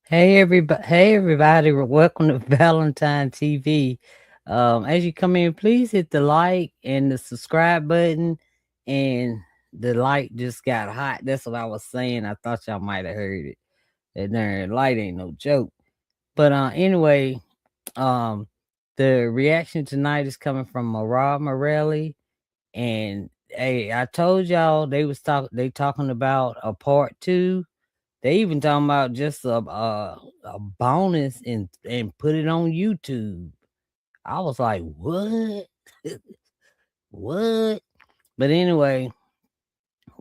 Hey everybody, welcome to Valentine TV. As you come in, please hit the like and the subscribe button. And the light just got hot. That's what I was saying. I thought y'all might have heard it. That darn light ain't no joke. But anyway, um, the reaction tonight is coming from MERALI. And hey, I told y'all they talking about a part two. They even talking about just a bonus and put it on YouTube. I was like, what? What? But anyway,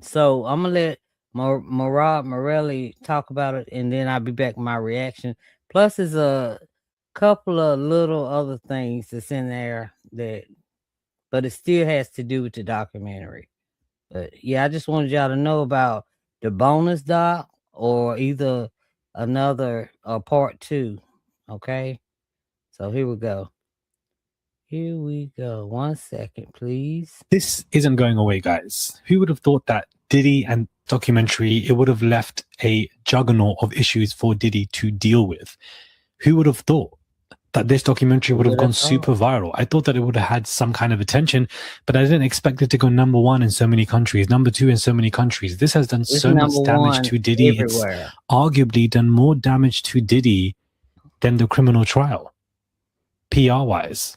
so I'm gonna let Murad Morelli talk about it, and then I'll be back with my reaction. Plus, there's a couple of little other things that's in there but it still has to do with the documentary. But yeah, I just wanted y'all to know about the bonus doc or either another part two. Okay. So here we go. Here we go. 1 second, please. This isn't going away, guys. Who would have thought that Diddy and documentary, it would have left a juggernaut of issues for Diddy to deal with? Who would have thought that this documentary would have gone super viral? I thought that it would have had some kind of attention, but I didn't expect it to go number one in so many countries, number two in so many countries. This has done so much damage to Diddy. Everywhere. It's arguably done more damage to Diddy than the criminal trial, PR-wise.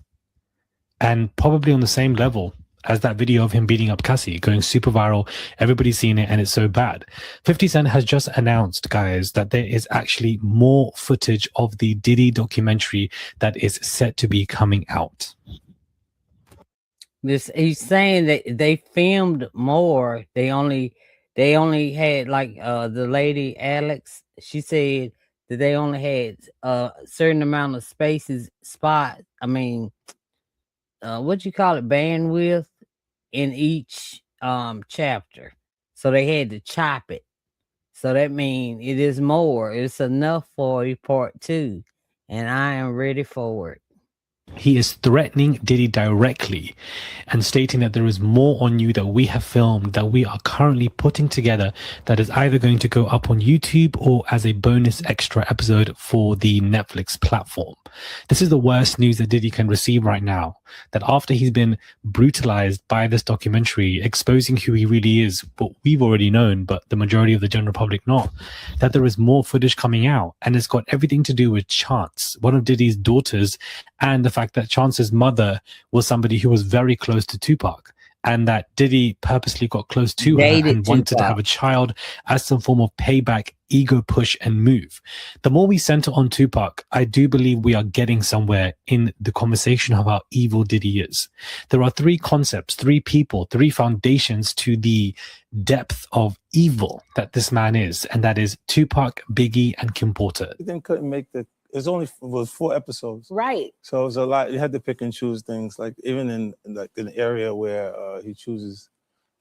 And probably on the same level as that video of him beating up Cassie, going super viral. Everybody's seen it and it's so bad. 50 Cent has just announced, guys, that there is actually more footage of the Diddy documentary that is set to be coming out. He's saying that they filmed more. They only had like the lady Alex, she said that they only had a certain amount of what you call it, bandwidth in each chapter, so they had to chop it. So that means it is more. It's enough for a part two, and I am ready for it. He is threatening Diddy directly and stating that there is more on you that we have filmed, that we are currently putting together, that is either going to go up on YouTube or as a bonus extra episode for the Netflix platform. This is the worst news that Diddy can receive right now, that after he's been brutalized by this documentary, exposing who he really is, what we've already known, but the majority of the general public not, that there is more footage coming out, and it's got everything to do with Chance, one of Diddy's daughters, and the fact that Chance's mother was somebody who was very close to Tupac, and that Diddy purposely got close to her and wanted to have a child as some form of payback, ego push and move. The more we center on Tupac, I do believe we are getting somewhere in the conversation of how evil Diddy is. There are three concepts, three people, three foundations to the depth of evil that this man is, and that is Tupac, Biggie, and Kim Porter. Then couldn't make it was 4 episodes, right? So it was a lot. You had to pick and choose things. Like even in an area where he chooses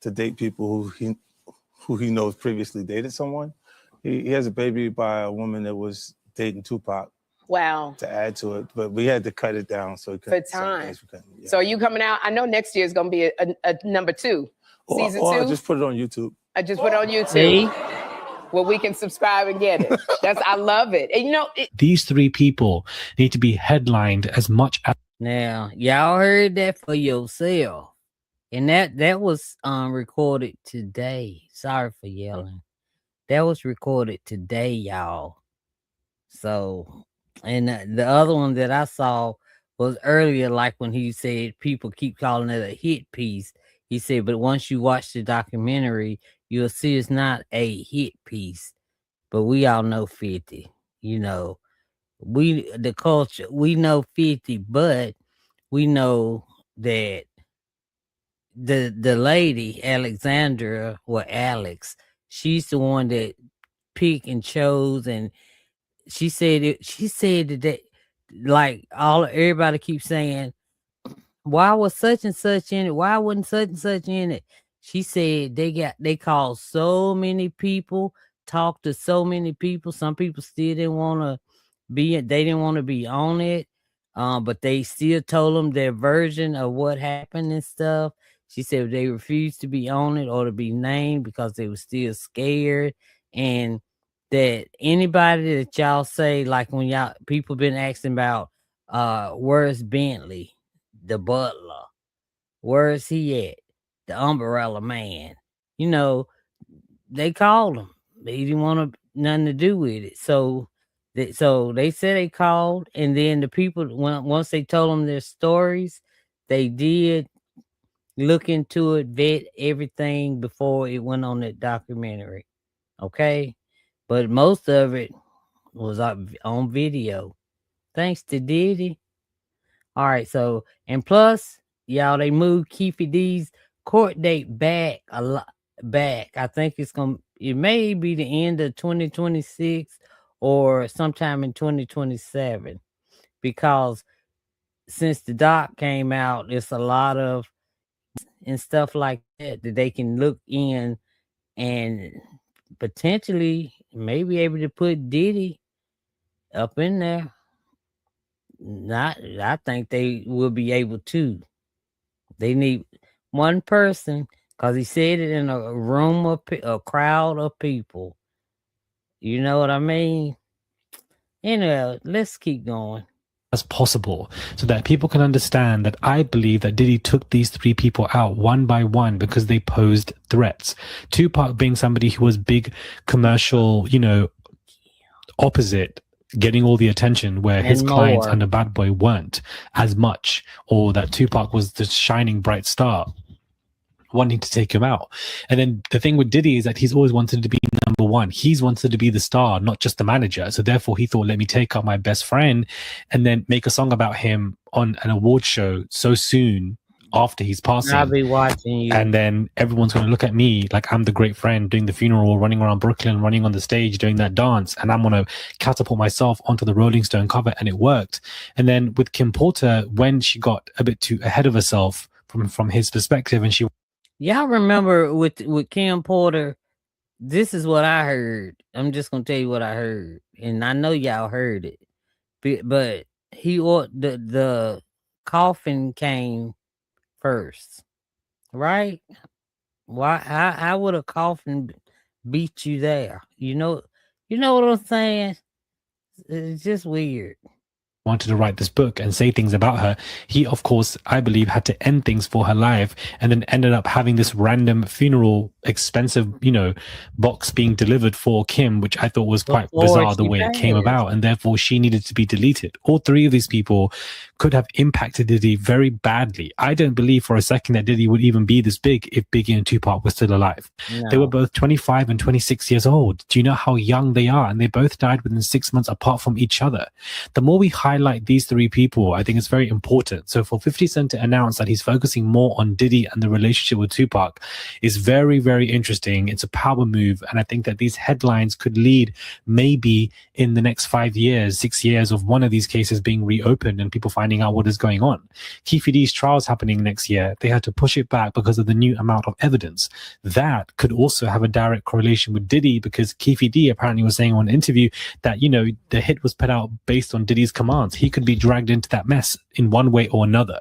to date people who he knows previously dated someone. He has a baby by a woman that was dating Tupac. Wow. To add to it, but we had to cut it down so for time. So are you coming out? I know next year is going to be a number 2, season 2. I just put it on YouTube. I just put it on YouTube. Well, we can subscribe and get it. I love it. And these three people need to be headlined as much as. Now, y'all heard that for yourself. And that was recorded today. Sorry for yelling. That was recorded today, y'all. So, and the other one that I saw was earlier, like when he said people keep calling it a hit piece. He said, but once you watch the documentary, you'll see it's not a hit piece. But we all know 50. You know, the culture, we know 50, but we know that the lady, Alexandra, or Alex, she's the one that picked and chose, and she said that like everybody keeps saying, why was such and such in it? Why wasn't such and such in it? She said they called so many people, talked to so many people. Some people still didn't want to be it. They didn't want to be on it. But they still told them their version of what happened and stuff. She said they refused to be on it or to be named because they were still scared. And that anybody that y'all say, like when y'all people been asking about where's Bentley, the butler, where's he at? The umbrella man. You know, they called him. They didn't want nothing to do with it. So they said they called, and then the people once they told them their stories, they did look into it, vet everything before it went on that documentary. Okay, but most of it was on video, thanks to Diddy. All right, so and plus, y'all, they moved Keefe D's court date back a lot. Back, I think it may be the end of 2026 or sometime in 2027, because since the doc came out, it's a lot of and stuff like that that they can look in and potentially may be able to put Diddy up in there. Not, I think they will be able to. They need one person because he said it in a room of a crowd of people. You know what I mean? Anyway, let's keep going. As possible, so that people can understand that I believe that Diddy took these three people out one by one because they posed threats. Tupac being somebody who was big commercial, opposite, getting all the attention, where his clients under Bad Boy weren't as much, or that Tupac was the shining bright star wanting to take him out. And then the thing with Diddy is that he's always wanted to be number one. He's wanted to be the star, not just the manager. So therefore he thought, let me take out my best friend and then make a song about him on an award show so soon after he's passing. I'll be watching you. And then everyone's going to look at me like I'm the great friend doing the funeral, running around Brooklyn, running on the stage, doing that dance. And I'm going to catapult myself onto the Rolling Stone cover. And it worked. And then with Kim Porter, when she got a bit too ahead of herself from his perspective, and she... Y'all remember with Kim Porter, this is what I heard. I'm just gonna tell you what I heard, and I know y'all heard it. But the coffin came first, right? Why? How would a coffin beat you there? You know what I'm saying? It's just weird. Wanted to write this book and say things about her. He, of course, I believe, had to end things for her life, and then ended up having this random funeral, expensive, box being delivered for Kim, which I thought was quite bizarre the way it came about, and therefore she needed to be deleted. All three of these people could have impacted Diddy very badly. I don't believe for a second that Diddy would even be this big if Biggie and Tupac were still alive. No. They were both 25 and 26 years old. Do you know how young they are? And they both died within 6 months apart from each other. The more we highlight these three people, I think it's very important. So for 50 Cent to announce that he's focusing more on Diddy and the relationship with Tupac is very, very interesting. It's a power move. And I think that these headlines could lead maybe in the next 5 years, 6 years of one of these cases being reopened and people finding out what is going on. Keefe D's trial's happening next year. They had to push it back because of the new amount of evidence. That could also have a direct correlation with Diddy, because Keefe D apparently was saying on an interview that, the hit was put out based on Diddy's commands. He could be dragged into that mess in one way or another.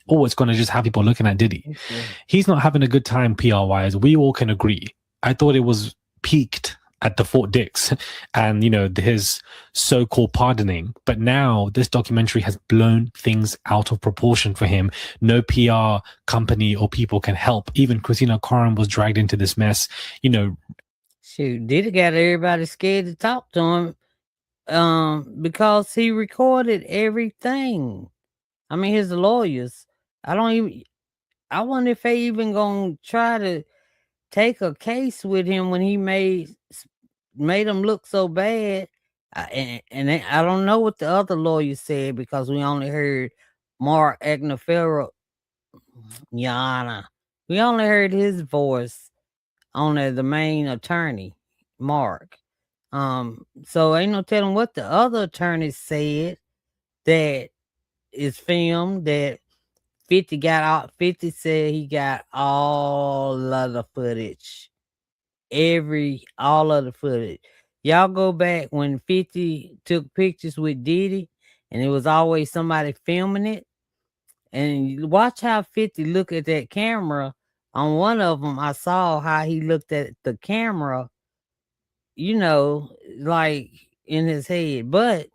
Or it's going to just have people looking at Diddy. Okay. He's not having a good time PR-wise. We all can agree. I thought it was peaked at the Fort Dix and, his so-called pardoning. But now this documentary has blown things out of proportion for him. No PR company or people can help. Even Christina Koren was dragged into this mess. Shoot, Diddy got everybody scared to talk to him because he recorded everything. I mean, his lawyers. I wonder if they even gonna try to take a case with him when he made him look so bad. And I don't know what the other lawyer said, because we only heard Mark Agnifero, Yana. We only heard his voice on the main attorney, Mark. So ain't no telling what the other attorneys said that is filmed, that 50 got out. 50 said he got all of the footage. All of the footage. Y'all go back when 50 took pictures with Diddy and it was always somebody filming it. And watch how 50 look at that camera. On one of them, I saw how he looked at the camera you know, like in his head. But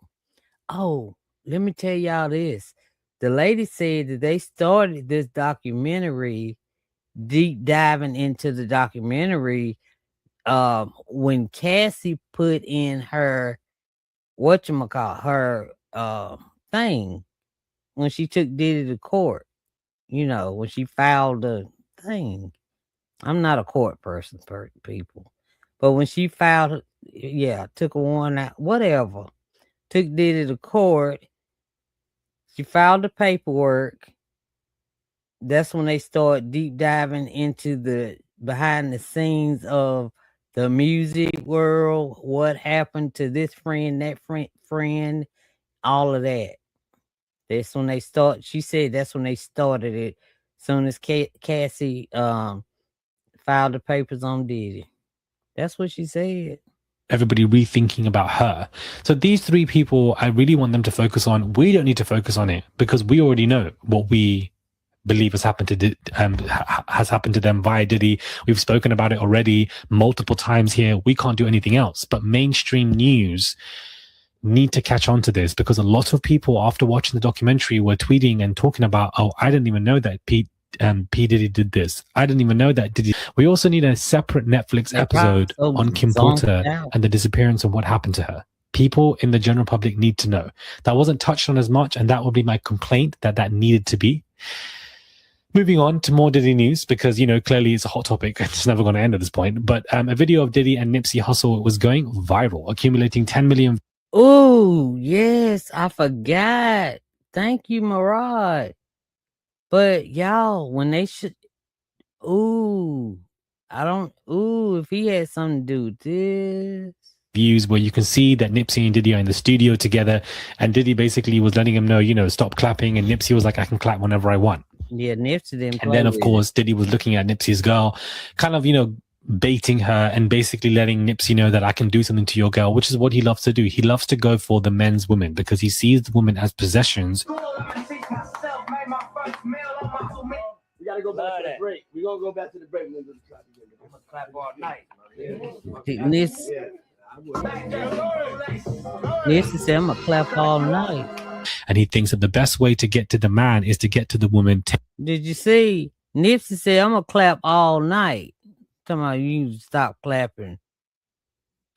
oh, let me tell y'all this. The lady said that they started this documentary, deep diving into the documentary, when Cassie put in her whatchamacallit, her thing, when she took Diddy to court, you know, when she filed the thing. I'm not a court person, people. But when she filed, yeah, took a one out, whatever, took Diddy to court, she filed the paperwork. That's when they start deep diving into the behind the scenes of the music world, what happened to this friend, that friend, all of that. That's when they start. She said that's when they started it. Soon as Cassie filed the papers on Diddy. That's what she said. Everybody rethinking about her. So these three people, I really want them to focus on. We don't need to focus on it because we already know what we believe has happened to them via Diddy. We've spoken about it already multiple times here. We can't do anything else. But mainstream news need to catch on to this because a lot of people after watching the documentary were tweeting and talking about, oh, I didn't even know that P. Diddy did this. I didn't even know that Diddy. We also need a separate Netflix episode on Kim Porter and the disappearance and what happened to her. People in the general public need to know. That wasn't touched on as much, and that would be my complaint that needed to be. Moving on to more Diddy news, because, you know, clearly it's a hot topic. It's never going to end at this point. But a video of Diddy and Nipsey Hussle was going viral, accumulating 10 million. Oh, yes, I forgot. Thank you, Murad. But y'all, when they should, if he had something to do with this. Views where you can see that Nipsey and Diddy are in the studio together, and Diddy basically was letting him know, you know, stop clapping, and Nipsey was like, I can clap whenever I want. Yeah, Nipsey didn't. And then, of course, Diddy was looking at Nipsey's girl, kind of, you know, baiting her and basically letting Nipsey know that I can do something to your girl, which is what he loves to do. He loves to go for the men's women because he sees the women as possessions. We gotta go back to the break. We're gonna go back to the break. We're gonna do the clap again. I'm gonna clap all night. Nipsey said, I'm gonna clap all night. And he thinks that the best way to get to the man is to get to the woman. Did you see? Nipsey said, I'm gonna clap all night. Come on, you stop clapping.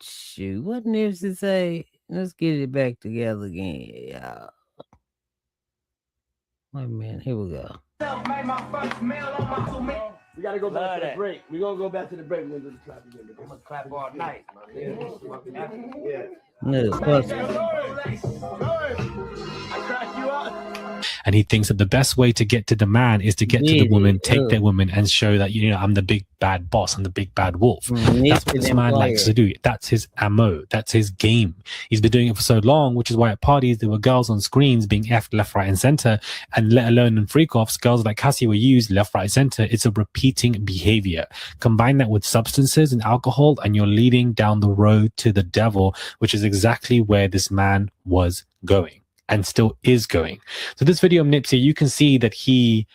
Shoot, what Nipsey say? Let's get it back together again, y'all. Wait a minute, here we go. We gotta go back to the break. We're gonna go back to the break. We're gonna do the clap again. I'm gonna clap all night. Yeah. And he thinks that the best way to get to the man is to get to the woman, take their woman, and show that, you know, I'm the big bad boss, I'm the big bad wolf. That's what this man likes to do. That's his ammo. That's his game. He's been doing it for so long, which is why at parties there were girls on screens being effed left, right, and center, and let alone in freak-offs, girls like Cassie were used left, right, center. It's a repeating behavior. Combine that with substances and alcohol, and you're leading down the road to the devil, which is exactly where this man was going and still is going. So this video of Nipsey, you can see that he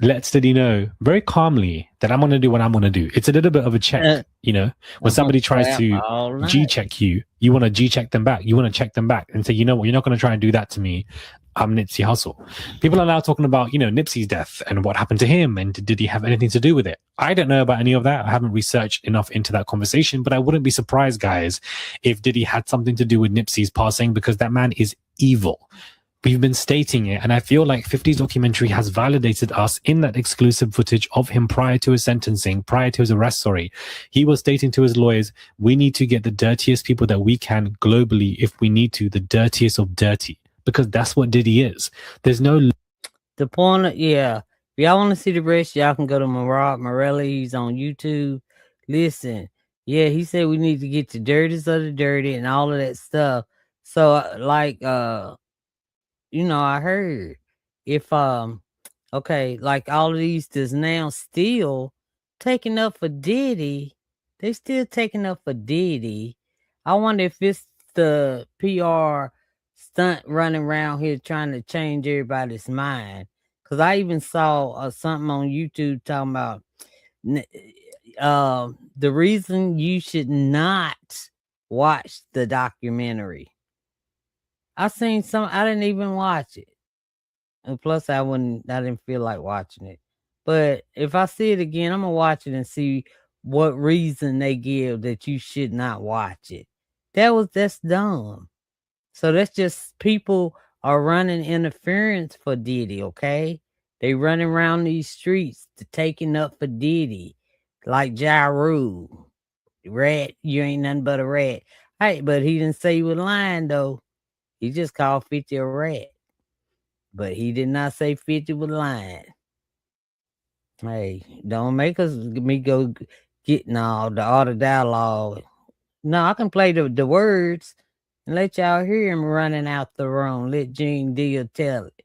lets Diddy know very calmly that I'm going to do what I'm going to do. It's a little bit of a check, you know, when somebody tries to G-check you, you want to G-check them back. You want to check them back and say, you know what, you're not going to try and do that to me. I'm Nipsey Hussle. People are now talking about, you know, Nipsey's death and what happened to him and did he have anything to do with it? I don't know about any of that. I haven't researched enough into that conversation, but I wouldn't be surprised, guys, if Diddy had something to do with Nipsey's passing, because that man is evil. We've been stating it, and I feel like 50's documentary has validated us in that exclusive footage of him prior to his sentencing, prior to his arrest, He was stating to his lawyers, we need to get the dirtiest people that we can globally, if we need to, the dirtiest of dirty, because that's what Diddy is. There's no... The point, yeah. If y'all want to see the rest, y'all can go to MERALI. He's on YouTube. Listen, yeah, he said we need to get the dirtiest of the dirty and all of that stuff. So, like, you know, I heard if okay, like all of these that's now still taking up for Diddy, they still taking up for Diddy. I wonder if it's the PR stunt running around here trying to change everybody's mind. Cause I even saw something on YouTube talking about the reason you should not watch the documentary. I didn't even watch it. And plus I didn't feel like watching it. But if I see it again, I'm gonna watch it and see what reason they give that you should not watch it. That's dumb. So that's just people are running interference for Diddy, okay? They running around these streets taking up for Diddy, like Ja Rule. Rat, you ain't nothing but a rat. Hey, but he didn't say he was lying though. He just called 50 a rat. But he did not say 50 was lying. Hey, don't make me go getting all the dialogue. No, I can play the words and let y'all hear him running out the room. Let Gene Deal tell it.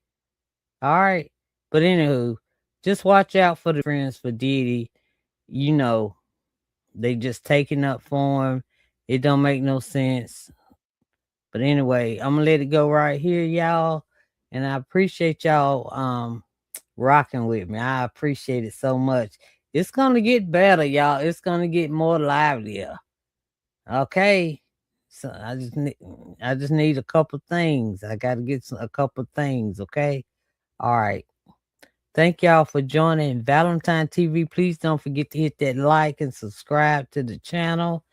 All right. But anywho, just watch out for the friends for Diddy. You know, they just taking up for him. It don't make no sense. But anyway, I'm gonna let it go right here, y'all. And I appreciate y'all rocking with me. I appreciate it so much. It's gonna get better, y'all. It's gonna get more livelier. Okay. So I just need a couple things. I gotta get a couple things, okay? All right. Thank y'all for joining Valentine TV. Please don't forget to hit that like and subscribe to the channel.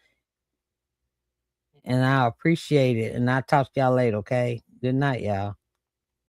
And I appreciate it. And I'll talk to y'all later, okay? Good night, y'all.